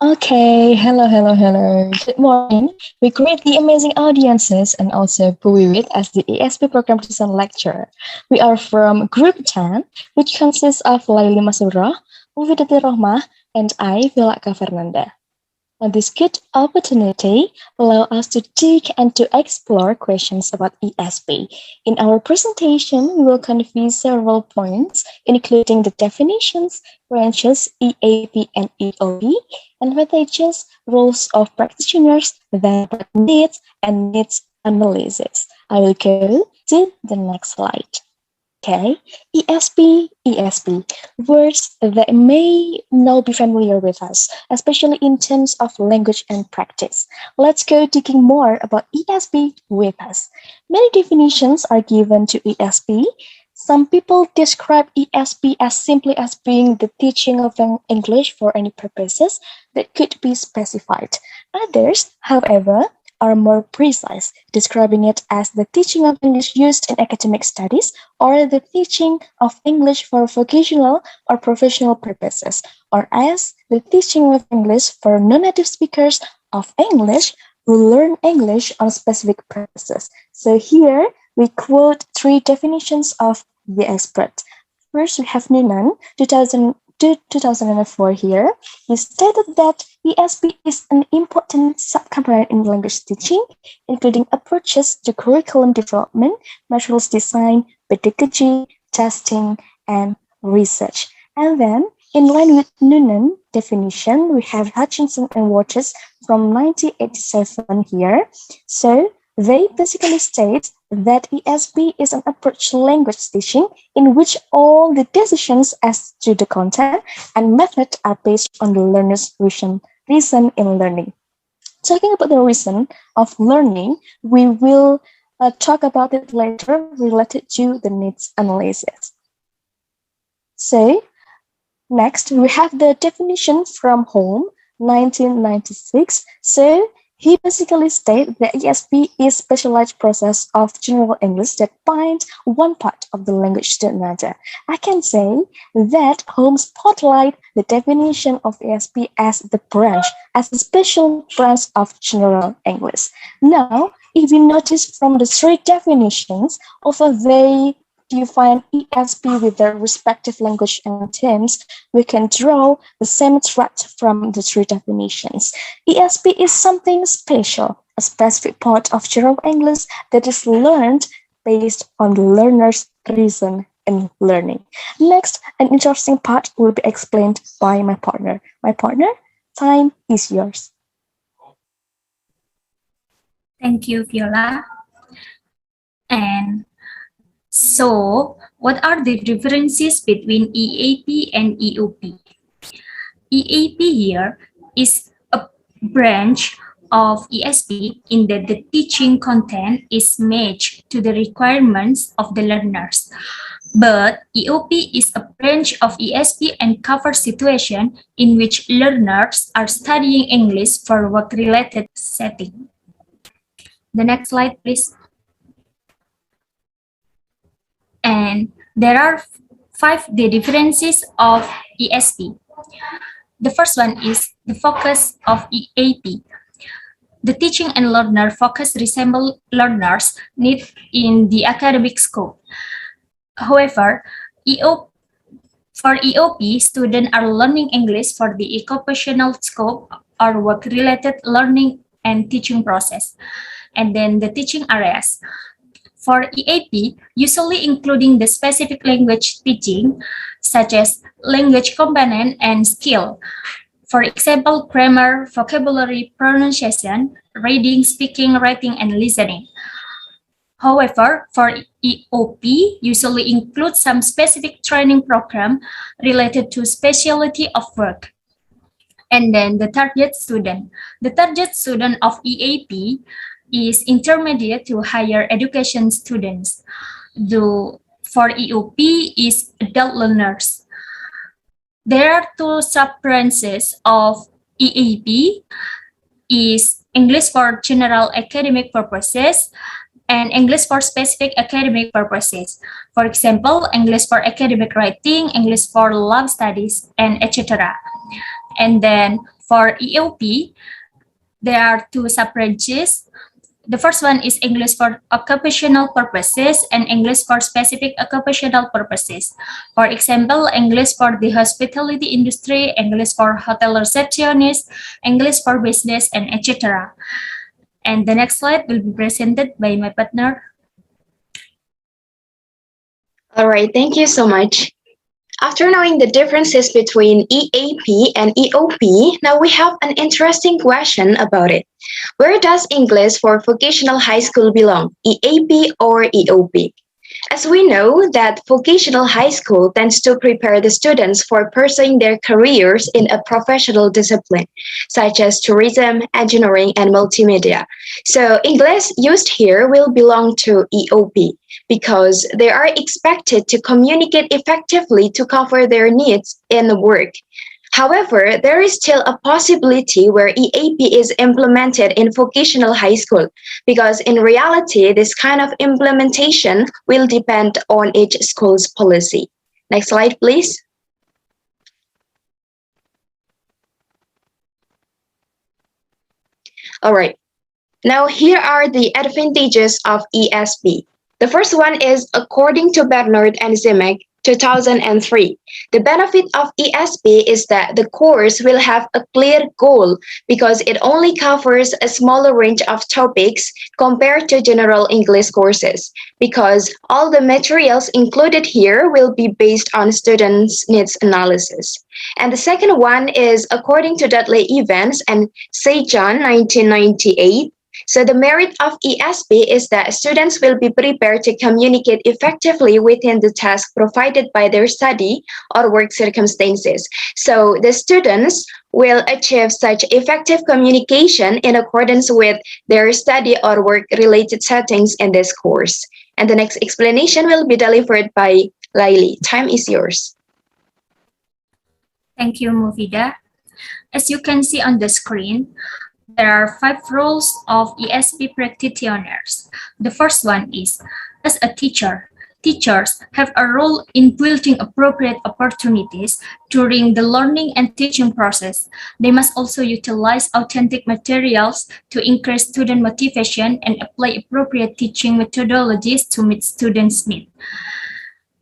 Okay, hello. Good morning. We greet the amazing audiences and also who we with as the ESP program season lecturer. We are from Group 10, which consists of Laili Masruroh, Mufidatur Rohmah, and I, Violla Eka Fernanda. This good opportunity allow us to dig and to explore questions about ESP. In our presentation, we will convey several points, including the definitions, branches, EAP and EOP, advantages, roles of practitioners, then needs and needs analysis. I will go to the next slide. Okay, ESP, words that may not be familiar with us, especially in terms of language and practice. Let's go digging more about ESP with us. Many definitions are given to ESP. Some people describe ESP as simply as being the teaching of English for any purposes that could be specified. Others, however, are more precise, describing it as the teaching of English used in academic studies or the teaching of English for vocational or professional purposes, or as the teaching of English for non-native speakers of English who learn English on specific purposes. So here we quote three definitions of the expert. First, we have Nunan, 2004 here. He stated that ESP is an important subcomponent in language teaching, including approaches to curriculum development, materials design, pedagogy, testing, and research. And then, in line with Noonan definition, we have Hutchinson and Waters from 1987 here. So, they basically state that ESP is an approach to language teaching in which all the decisions as to the content and method are based on the learner's reason in learning. Talking about the reason of learning, we will talk about it later related to the needs analysis. So, next we have the definition from Home, 1996. So, he basically states that ESP is specialized process of general English that binds one part of the language to another. I can say that Holmes spotlight the definition of ESP as the branch, as a special branch of general English. Now, if you notice from the three definitions, although they define ESP with their respective language and terms, we can draw the same thread from the three definitions. ESP is something special, a specific part of general English that is learned based on the learner's reason in learning. Next, an interesting part will be explained by my partner. My partner, time is yours. Thank you, Viola. And so, what are the differences between EAP and EOP? EAP here is a branch of ESP in that the teaching content is matched to the requirements of the learners. But EOP is a branch of ESP and covers situation in which learners are studying English for work-related setting. The next slide, please. And there are five the differences of ESP. The first one is the focus of EAP. The teaching and learner focus resemble learners' need in the academic scope. However, for EOP, students are learning English for the occupational scope or work-related learning and teaching process. And then the teaching areas. For EAP, usually including the specific language teaching, such as language component and skill. For example, grammar, vocabulary, pronunciation, reading, speaking, writing, and listening. However, for EOP, usually includes some specific training program related to specialty of work. And then the target student. The target student of EAP is intermediate to higher education students. For EOP is adult learners. There are two sub-branches of EAP, is English for general academic purposes and English for specific academic purposes. For example, English for academic writing, English for lab studies, and etc. And then for EOP, there are two sub-branches. The first one is English for occupational purposes and English for specific occupational purposes. For example, English for the hospitality industry, English for hotel receptionist, English for business, and etc. And the next slide will be presented by my partner. All right, thank you so much. After knowing the differences between EAP and EOP, now we have an interesting question about it. Where does English for vocational high school belong, EAP or EOP? As we know that vocational high school tends to prepare the students for pursuing their careers in a professional discipline, such as tourism, engineering, and multimedia. So English used here will belong to EOP because they are expected to communicate effectively to cover their needs in work. However, there is still a possibility where EAP is implemented in vocational high school because in reality, this kind of implementation will depend on each school's policy. Next slide, please. All right. Now, here are the advantages of ESP. The first one is according to Bernard and Zimek, 2003. The benefit of ESP is that the course will have a clear goal because it only covers a smaller range of topics compared to general English courses, because all the materials included here will be based on students' needs analysis. And the second one is according to Dudley Evans and Sejan, 1998. So the merit of ESP is that students will be prepared to communicate effectively within the task provided by their study or work circumstances. So the students will achieve such effective communication in accordance with their study or work-related settings in this course. And the next explanation will be delivered by Laili. Time is yours. Thank you, Mufida. As you can see on the screen, there are 5 roles of ESP practitioners. The first one is, as a teacher, teachers have a role in building appropriate opportunities during the learning and teaching process. They must also utilize authentic materials to increase student motivation and apply appropriate teaching methodologies to meet students' needs.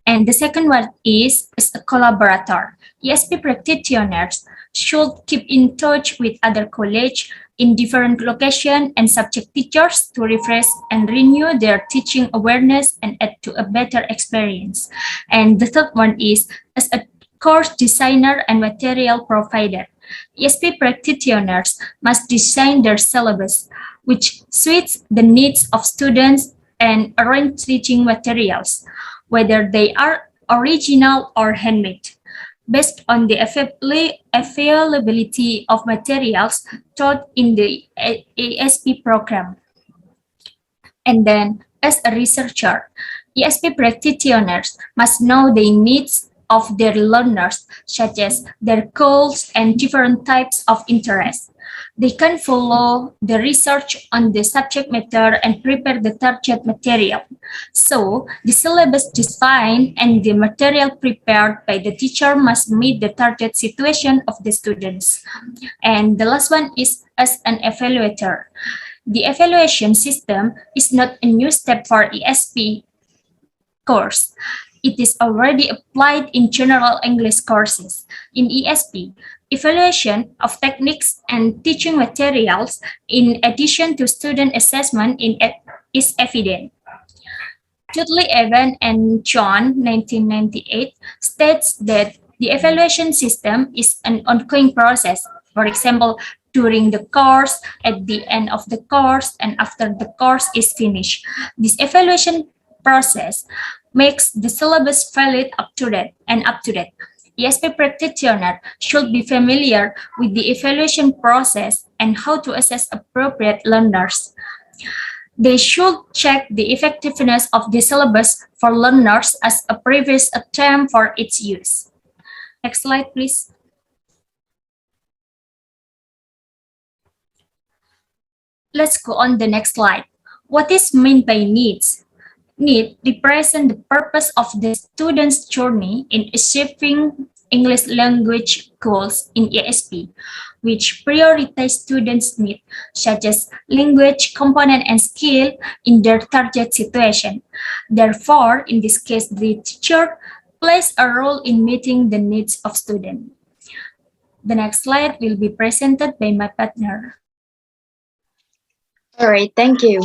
And the second one is, as a collaborator, ESP practitioners should keep in touch with other colleagues in different locations and subject teachers to refresh and renew their teaching awareness and add to a better experience. And the third one is, as a course designer and material provider, ESP practitioners must design their syllabus, which suits the needs of students and arrange teaching materials, whether they are original or handmade, based on the availability of materials taught in the ESP program. And then, as a researcher, ESP practitioners must know the needs of their learners, such as their goals and different types of interests. They can follow the research on the subject matter and prepare the target material. So, the syllabus defined and the material prepared by the teacher must meet the target situation of the students. And the last one is, as an evaluator. The evaluation system is not a new step for ESP course. It is already applied in general English courses. In ESP, evaluation of techniques and teaching materials, in addition to student assessment, is evident. Dudley Evans and John, 1998, states that the evaluation system is an ongoing process. For example, during the course, at the end of the course, and after the course is finished. This evaluation process makes the syllabus valid up to date. ESP practitioner should be familiar with the evaluation process and how to assess appropriate learners. They should check the effectiveness of the syllabus for learners as a previous attempt for its use. Next slide, please. Let's go on the next slide. What is meant by needs? Need represent the purpose of the student's journey in achieving English language goals in ESP, which prioritize students' needs such as language component and skill in their target situation. Therefore, in this case, the teacher plays a role in meeting the needs of students. The next slide will be presented by my partner. All right, thank you.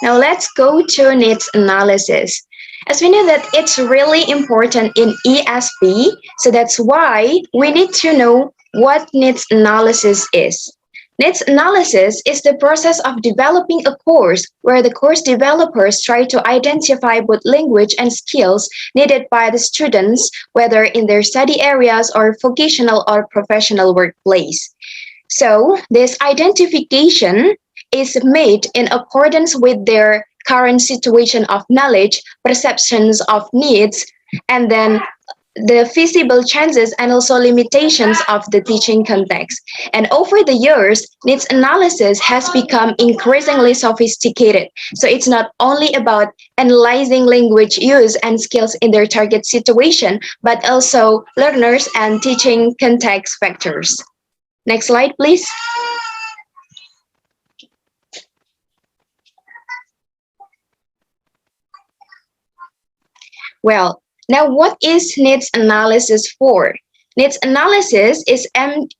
Now let's go to needs analysis. As we know that it's really important in ESP, so that's why we need to know what needs analysis is. Needs analysis is the process of developing a course where the course developers try to identify both language and skills needed by the students, whether in their study areas or vocational or professional workplace. So this identification is made in accordance with their current situation of knowledge, perceptions of needs, and then the feasible chances and also limitations of the teaching context. And over the years, needs analysis has become increasingly sophisticated. So it's not only about analyzing language use and skills in their target situation, but also learners and teaching context factors. Next slide, please. Well, now what is needs analysis for? Needs analysis is aimed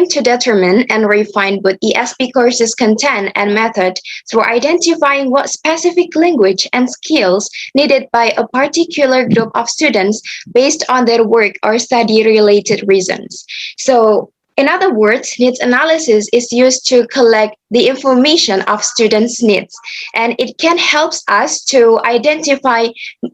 to determine and refine both ESP courses content and method through identifying what specific language and skills needed by a particular group of students based on their work or study-related reasons. So, in other words, needs analysis is used to collect the information of students' needs, and it can help us to identify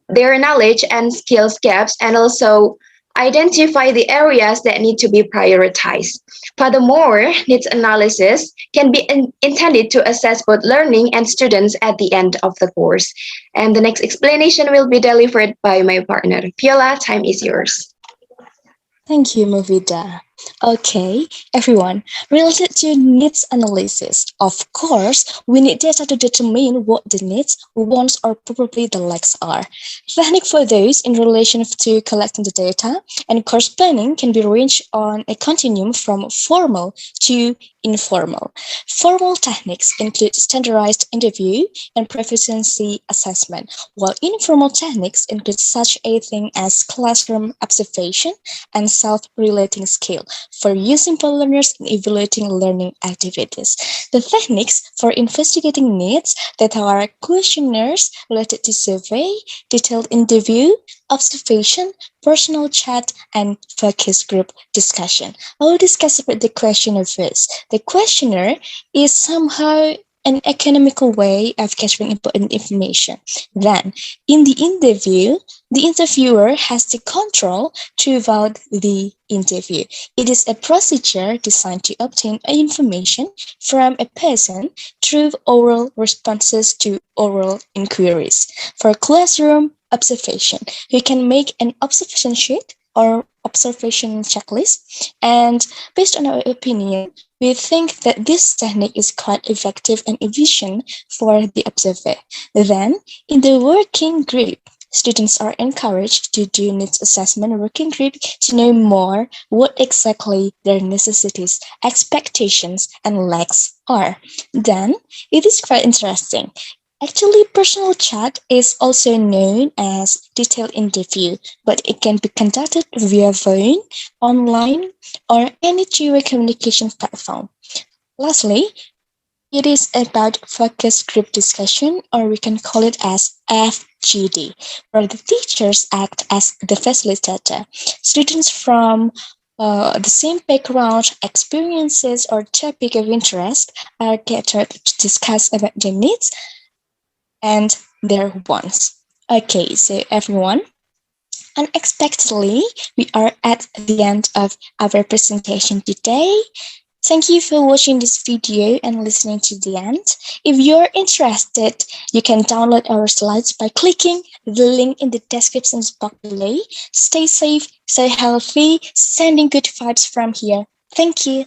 their knowledge and skills gaps and also identify the areas that need to be prioritized. Furthermore, needs analysis can be intended to assess both learning and students at the end of the course. And the next explanation will be delivered by my partner. Viola, time is yours. Thank you, Mufida. Okay, everyone, related to needs analysis, of course, we need data to determine what the needs, wants, or probably the lacks are. Technique for those in relation to collecting the data and course planning can be ranged on a continuum from formal to informal. Formal techniques include standardized interview and proficiency assessment, while informal techniques include such a thing as classroom observation and self-relating skill for using for learners in evaluating learning activities. The techniques for investigating needs that are questionnaires related to survey, detailed interview, observation, personal chat, and focus group discussion. I will discuss about the questionnaire first. The questionnaire is somehow an economical way of capturing important information. Then, in the interview, the interviewer has the control throughout the interview. It is a procedure designed to obtain information from a person through oral responses to oral inquiries. For classroom observation, you can make an observation sheet or observation checklist, and based on our opinion, we think that this technique is quite effective and efficient for the observer. Then, in the working group, students are encouraged to do needs assessment working group to know more what exactly their necessities, expectations, and lacks are. Then, it is quite interesting. Actually, personal chat is also known as detailed interview, but it can be conducted via phone, online, or any two-way communication platform. Lastly, it is about focus group discussion, or we can call it as FGD, where the teachers act as the facilitator. Students from the same background, experiences, or topic of interest are gathered to discuss about their needs and their wants. Okay, so everyone, unexpectedly, we are at the end of our presentation today. Thank you for watching this video and listening to the end. If you're interested, you can download our slides by clicking The link in the description box below. Stay safe, stay healthy, sending good vibes from here. Thank you.